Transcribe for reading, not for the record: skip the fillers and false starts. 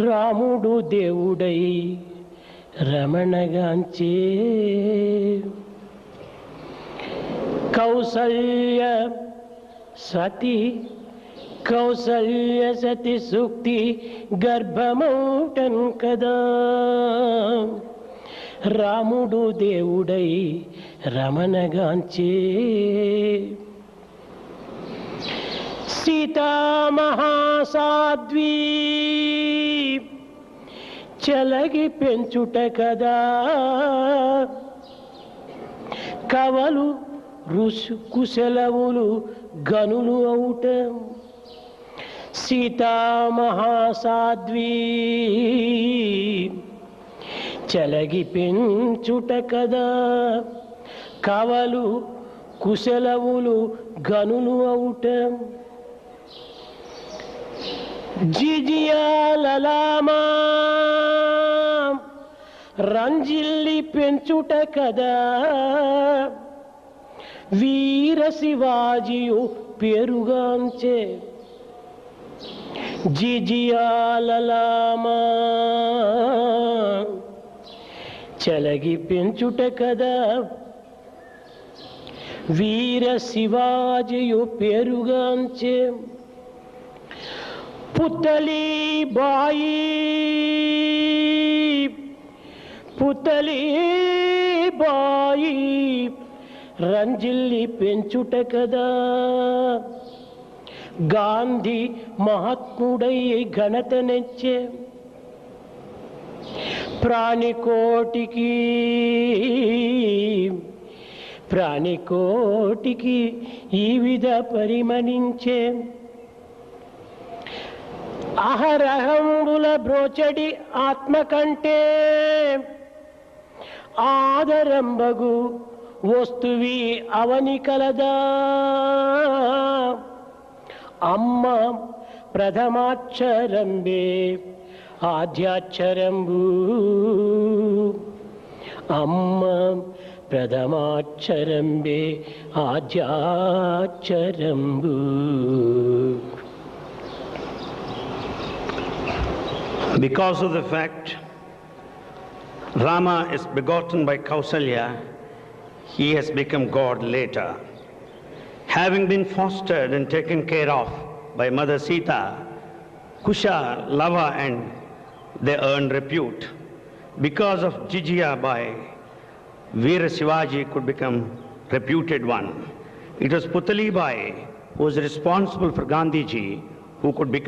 రాముడు దేవుడై రమణగాంచే కౌసల్య సతి సూక్తి గర్భమౌటన్ కదా. రాముడు దేవుడై రమణగాంచే సీతా మహాసాధ్వీ చలగి పెంచుట కదా. కవలు కుశలవులు గనులు అవుట. సీతా మహాసాధ్వీ చలగి పెంచుట కదా. కవలు కుశలవులు గనులు అవుట. జిజియాలలామా రంజిల్లి పెంచుట కదా. వీర శివాజియు పేరుగాంచే. జిజియాలలామా చలగి పెంచుట కదా. వీర శివాజియు పేరుగాంచే. పుతలి బాయి రంజిల్లి పెంచుట కదా. గాంధీ మహాత్ముడై ఘనత నెచ్చే. ప్రాణికోటికి ఈ విధ పరిమణించే. అహరహంబుల బ్రోచడి ఆత్మ కంటే ఆదరంబగు వస్తువి అవని కలదా. అమ్మ ప్రథమాక్షరంబే ఆద్యాక్షరంబు. అమ్మ ప్రథమాక్షరంబే ఆద్యాక్షరంబు. Because of the fact Rama is begotten by Kausalya, he has become God later. Having been fostered and taken care of by Mother Sita, Kusha, Lava and they earned repute. Because of Jijiyabai, Veera Shivaji could become reputed one. It was Putali Bai who was responsible for Gandhiji who could become